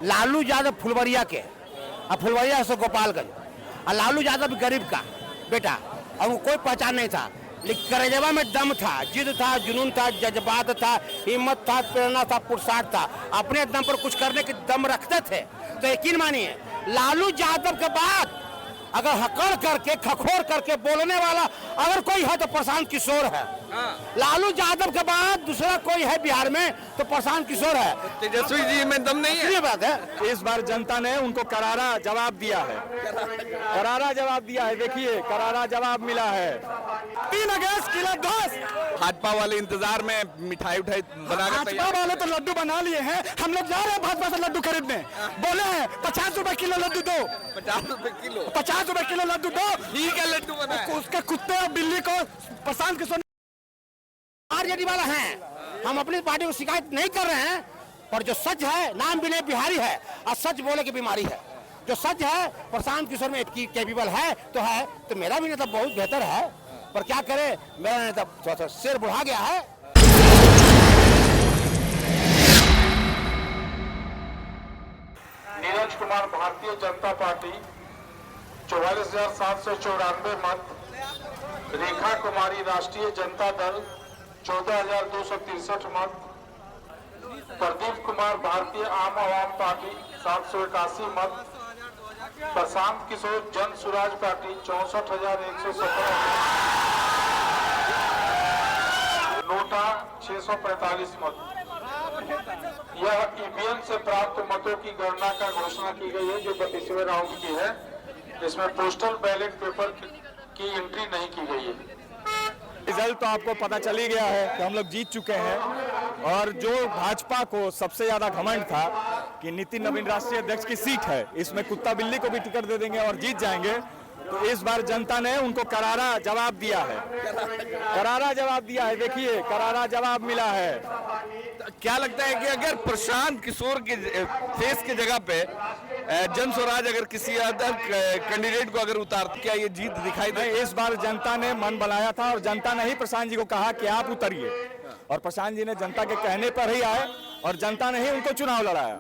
लालू यादव फुलवरिया के, और फुलवरिया से गोपालगंज, और लालू यादव गरीब का बेटा, और वो कोई पहचान नहीं था, लेकिन करेजवा में दम था, जिद था, जुनून था, जज्बात था, हिम्मत था, प्रेरणा था, पुरुषार्थ था, अपने दम पर कुछ करने की दम रखते थे। तो यकीन मानिए लालू यादव के बाद अगर हकड़ करके खखोर करके बोलने वाला अगर कोई है तो प्रशांत किशोर है। लालू यादव के बाद दूसरा कोई है बिहार में तो प्रशांत किशोर है। तेजस्वी जी में दम नहीं है। ये बात है। इस बार जनता ने उनको करारा जवाब दिया है, करारा जवाब दिया है। देखिए करारा जवाब मिला है। 3 अगस्त किला दोस्त, भाजपा वाले इंतजार में मिठाई उठाई बना कर भाजपा वाले तो लड्डू बना लिए हैं। हम लोग जा रहे हैं भाजपा से लड्डू खरीदने। बोले हैं 50 रुपए किलो लड्डू दो, 50 रुपए किलो, 50 रुपए किलो लड्डू दो। ठीक है, लड्डू बना है। उसके कुत्ते और बिल्ली को प्रशांत किशोर आरजेडी वाला है। हम अपनी पार्टी को शिकायत नहीं कर रहे हैं, पर जो सच है नाम विनय बिहारी है और सच बोले की बीमारी है। जो सच है प्रशांत किशोर में कैपेबल है, तो मेरा भी नेता बहुत बेहतर है, पर क्या करे मेरा नेता थोड़ा सा सिर बुढ़ा गया है। नीरज कुमार भारतीय जनता पार्टी 44,794 मत, रेखा कुमारी राष्ट्रीय जनता दल 14,263 मत, प्रदीप कुमार भारतीय आम आवाम पार्टी 781 मत, प्रशांत किशोर जन सुराज पार्टी 64,117, नोटा 645 मत। यह ईवीएम से प्राप्त मतों की गणना का घोषणा की गई है जो 32वें राउंड की है। इसमें पोस्टल बैलेट पेपर की एंट्री नहीं की गई है। रिजल्ट तो आपको पता चल ही गया है कि हम लोग जीत चुके हैं। और जो भाजपा को सबसे ज्यादा घमंड था कि नितिन नवीन राष्ट्रीय अध्यक्ष की सीट है, इसमें कुत्ता बिल्ली को भी टिकट दे देंगे और जीत जाएंगे, तो इस बार जनता ने उनको करारा जवाब दिया है, करारा जवाब दिया है। देखिए करारा जवाब मिला है। क्या लगता है कि अगर प्रशांत किशोर के फेस की जगह पे जन स्वराज अगर किसी अदर कैंडिडेट को अगर उतारते, क्या ये जीत दिखाई दे? इस बार जनता ने मन बनाया था और जनता ने ही प्रशांत जी को कहा कि आप उतरिए, और प्रशांत जी ने जनता के कहने पर ही आए और जनता ने ही उनको चुनाव लड़ाया।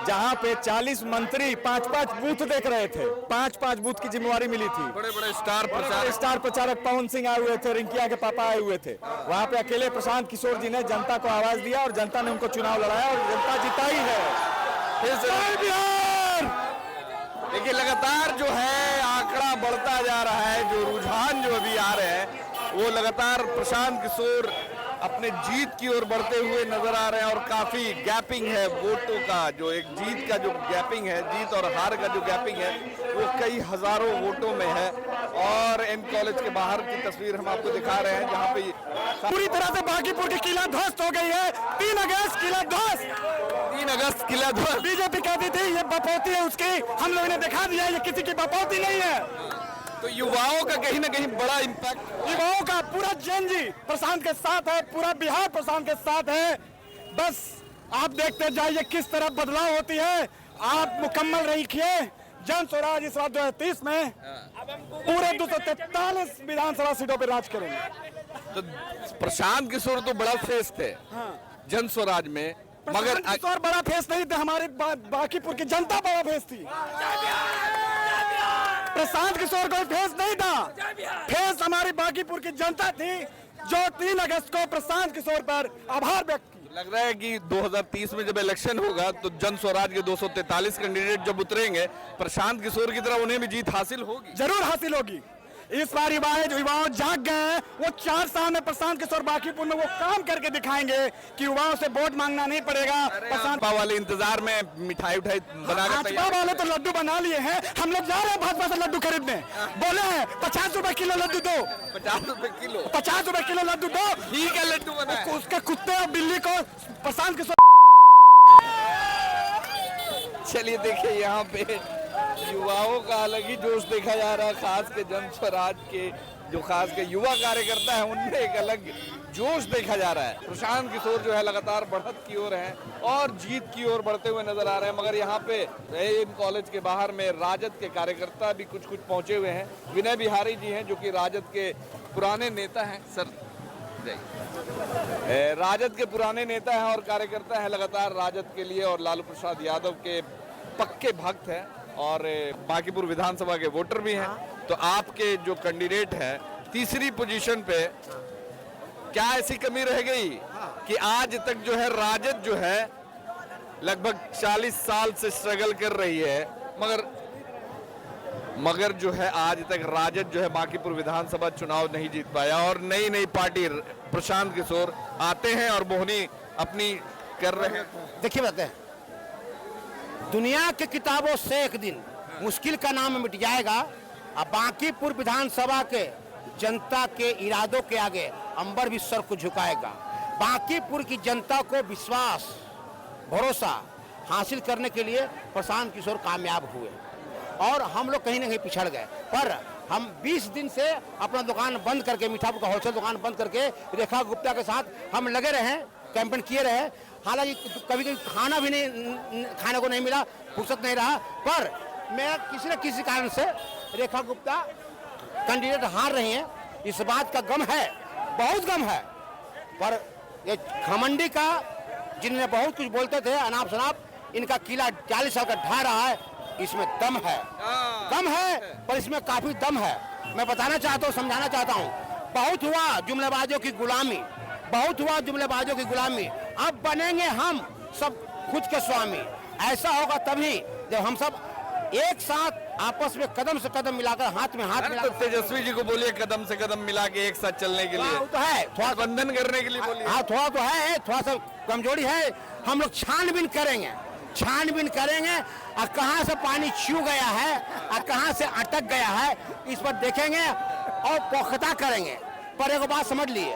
जहां पे 40 मंत्री 5-5 बूथ देख रहे थे, 5-5 बूथ की जिम्मेवारी मिली थी। बड़े बड़े स्टार प्रचारक पवन सिंह आए हुए थे, रिंकिया के पापा आए हुए थे। वहां पे अकेले प्रशांत किशोर जी ने जनता को आवाज दिया और जनता ने उनको चुनाव लड़ाया और जनता जिताई है। देखिए लगातार जो है आंकड़ा बढ़ता जा रहा है, जो रुझान जो अभी आ रहे हैं वो लगातार प्रशांत किशोर अपने जीत की ओर बढ़ते हुए नजर आ रहे हैं। और काफी गैपिंग है वोटों का, जो एक जीत का जो गैपिंग है, जीत और हार का जो गैपिंग है वो कई हजारों वोटों में है। और एन कॉलेज के बाहर की तस्वीर हम आपको दिखा रहे हैं जहाँ पे पूरी तरह से बांकीपुर की किला ध्वस्त हो गई है। 3 अगस्त किला ध्वस्त, 3 अगस्त किला ध्वस्त। बीजेपी कहती थी ये बपौती है उसकी, हम लोगों ने दिखा दिया ये किसी की बपौती नहीं है। तो युवाओं का कहीं ना कहीं बड़ा इम्पैक्ट, युवाओं का पूरा जनजी प्रशांत के साथ है, पूरा बिहार प्रशांत के साथ है। बस आप देखते जाइए किस तरह बदलाव होती है। आप मुकम्मल रखिए जन स्वराज इस बार 2030 में पूरे 243 विधानसभा सीटों पर राज करेंगे। तो प्रशांत किशोर तो बड़ा फेस थे जन स्वराज में, मगर किशोर बड़ा फेस नहीं थे, हमारे बांकीपुर की जनता बड़ा फेस थी। प्रशांत किशोर कोई फेस नहीं था, फेस हमारी बांकीपुर की जनता थी जो 3 अगस्त को प्रशांत किशोर पर आभार व्यक्त किया। लग रहा है कि 2030 में जब इलेक्शन होगा तो जन स्वराज के 243 कैंडिडेट जब उतरेंगे, प्रशांत किशोर की तरह उन्हें भी जीत हासिल होगी। जरूर हासिल होगी। इस बार युवाओं जाग गए हैं। वो 4 साल में प्रशांत किशोर बांकीपुर में वो काम करके दिखाएंगे कि युवाओं से वोट मांगना नहीं पड़ेगा। भाजपा वाले इंतजार में मिठाई उठाई बना कर भाजपा वाले तो लड्डू बना लिए हैं। हम लोग जा रहे हैं भाजपा से लड्डू खरीदने। बोले हैं 50 रुपए किलो लड्डू दो, 50 रुपए किलो, 50 रुपए किलो लड्डू दो। ठीक है, लड्डू बना है। उसके कुत्ते और बिल्ली को प्रशांत किशोर। चलिए देखिए यहाँ पे युवाओं का अलग ही जोश देखा जा रहा है, खास के जन स्वराज के जो खास के युवा कार्यकर्ता हैं उनमें एक अलग जोश देखा जा रहा है। प्रशांत किशोर जो है लगातार बढ़त की ओर हैं और जीत की ओर बढ़ते हुए नजर आ रहे हैं। मगर यहाँ पे एन कॉलेज के बाहर में राजद के कार्यकर्ता भी कुछ पहुंचे हुए हैं। विनय बिहारी जी हैं जो कि राजद के पुराने नेता हैं। सर राजद के पुराने नेता हैं और कार्यकर्ता हैं, लगातार राजद के लिए और लालू प्रसाद यादव के पक्के भक्त हैं और बांकीपुर विधानसभा के वोटर भी हैं। तो आपके जो कैंडिडेट हैं तीसरी पोजीशन पे, क्या ऐसी कमी रह गई कि आज तक जो है राजद जो है लगभग 40 साल से स्ट्रगल कर रही है, मगर जो है आज तक राजद जो है बांकीपुर विधानसभा चुनाव नहीं जीत पाया और नई नई पार्टी प्रशांत किशोर आते हैं और मोहनी अपनी कर रहे हैं। देखिए बताते हैं, दुनिया के किताबों से एक दिन मुश्किल का नाम मिट जाएगा। अब बांकीपुर विधानसभा के जनता के इरादों के आगे अंबर भी सर को झुकाएगा। बांकीपुर की जनता को विश्वास भरोसा हासिल करने के लिए प्रशांत किशोर कामयाब हुए और हम लोग कहीं ना कहीं पिछड़ गए। पर हम 20 दिन से अपना दुकान बंद करके, मीठापुर का होलसेल दुकान बंद करके रेखा गुप्ता के साथ हम लगे रहे, कैंपेन किए रहे। हालांकि कभी कभी खाना भी नहीं, खाने को नहीं मिला, फुर्सत नहीं रहा, पर मैं किसी न किसी कारण से रेखा गुप्ता कैंडिडेट हार रही हैं, इस बात का गम है, बहुत गम है। पर ये घमंडी का, जिन्हें बहुत कुछ बोलते थे अनाप शनाप, इनका किला 40 साल का ढा रहा है, इसमें दम है, दम है, पर इसमें काफी दम है। मैं बताना चाहता हूँ, समझाना चाहता हूँ, बहुत हुआ जुमलेबाजों की गुलामी, बहुत हुआ जुमलेबाजों की गुलामी, अब बनेंगे हम सब खुद के स्वामी। ऐसा होगा तभी जब हम सब एक साथ आपस में कदम से कदम मिलाकर, हाथ में हाथ मिलाकर। तेजस्वी जी को बोलिए कदम से कदम मिला के एक साथ चलने के लिए, तो है थोड़ा बंधन करने के लिए बोलिए। हाँ, थोड़ा तो है, थोड़ा सा कमजोरी है। हम लोग छानबीन करेंगे, छानबीन करेंगे और कहाँ से पानी छू गया है और कहाँ से अटक गया है, इस पर देखेंगे और पुख्ता करेंगे। पर एक बात समझ लिए,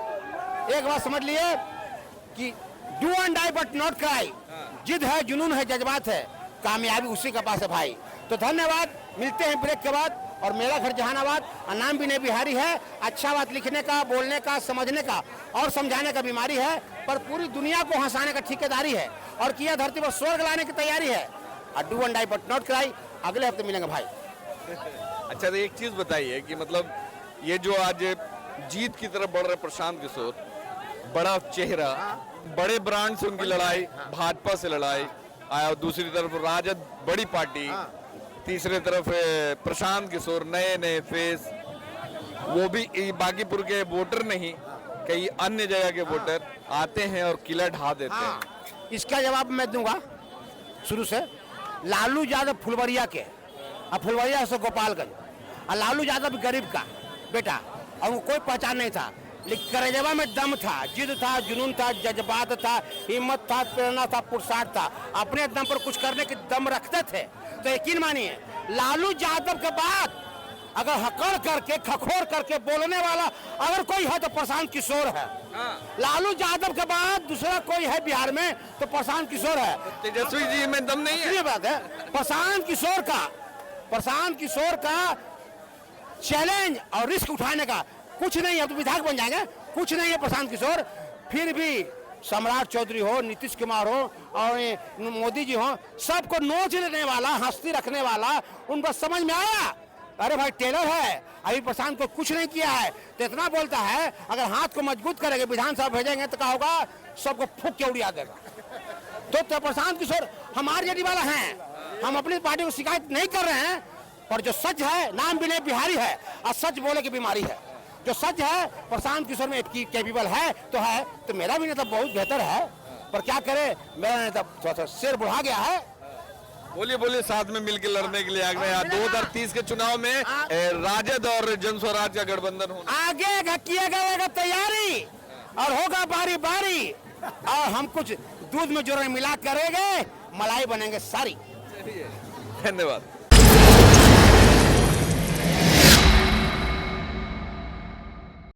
एक बात समझ लिए कि do and die but not cry. जिद है, जुनून है, जज्बात है, कामयाबी उसी के पास है भाई। तो धन्यवाद, मिलते हैं ब्रेक के बाद। और मेरा घर जहानाबाद और नाम विनय बिहारी है। अच्छा बात लिखने का, बोलने का, समझने का और समझाने का बीमारी है, पर पूरी दुनिया को हंसाने का ठेकेदारी है और किया धरती पर स्वर्ग लाने की तैयारी है। Do and die but not cry. अगले हफ्ते मिलेंगे भाई। अच्छा, तो एक चीज बताइए कि मतलब ये जो आज जीत की तरफ बढ़ रहे प्रशांत किशोर, बड़ा चेहरा, बड़े ब्रांड से उनकी लड़ाई, भाजपा से लड़ाई, और दूसरी तरफ राजद बड़ी पार्टी, तीसरे तरफ प्रशांत किशोर नए नए फेस, वो भी बांकीपुर के वोटर नहीं, कई अन्य जगह के वोटर आते हैं और किला ढा देते हैं। इसका जवाब मैं दूंगा शुरू से। लालू यादव फुलवरिया के, और फुलवरिया से गोपालगंज, और लालू यादव गरीब का बेटा, और वो कोई पहचान नहीं था, लेकिन करेजवा में दम था, जिद था, जुनून था, जज्बात था, हिम्मत था, प्रेरणा था, पुरुषार्थ था, अपने दम पर कुछ करने के दम रखते थे। तो यकीन मानिए, लालू यादव के बाद अगर हकड़ करके, खखोर करके बोलने वाला अगर कोई है तो प्रशांत किशोर है। लालू यादव के बाद दूसरा कोई है बिहार में तो प्रशांत किशोर है। तेजस्वी जी में दम नहीं है। ये बात है, प्रशांत किशोर का चैलेंज और रिस्क उठाने का कुछ नहीं है। तो विधायक बन जाएंगे, कुछ नहीं है प्रशांत किशोर। फिर भी सम्राट चौधरी हो, नीतीश कुमार हो और मोदी जी हो, सबको नोच लेने वाला, हंसती रखने वाला, उनको समझ में आया अरे भाई टेलर है, अभी प्रशांत को कुछ नहीं किया है। तो इतना बोलता है, अगर हाथ को मजबूत करेंगे, विधानसभा भेजेंगे तो क्या होगा, सबको फूंक के उड़िया देगा। तो प्रशांत किशोर हमारे जड़ी वाला है, हम अपनी पार्टी को शिकायत नहीं कर रहे हैं, पर जो सच है, नाम विनय बिहारी है और सच बोले की बीमारी है। जो सच है प्रशांत किशोर में इतनी कैपेबल है, तो मेरा भी नेता बहुत बेहतर है, पर क्या करे, मेरा नेता थोड़ा सा शेर बुढ़ा गया है। बोलिए बोलिए, साथ में मिलकर लड़ने के लिए आ गए। 2030 के चुनाव में राजद और जन स्वराज का गठबंधन होना, आगे किया गया तैयारी और होगा बारी बारी, और हम कुछ दूध में जोर मिला करेंगे, मलाई बनेंगे सारी। धन्यवाद।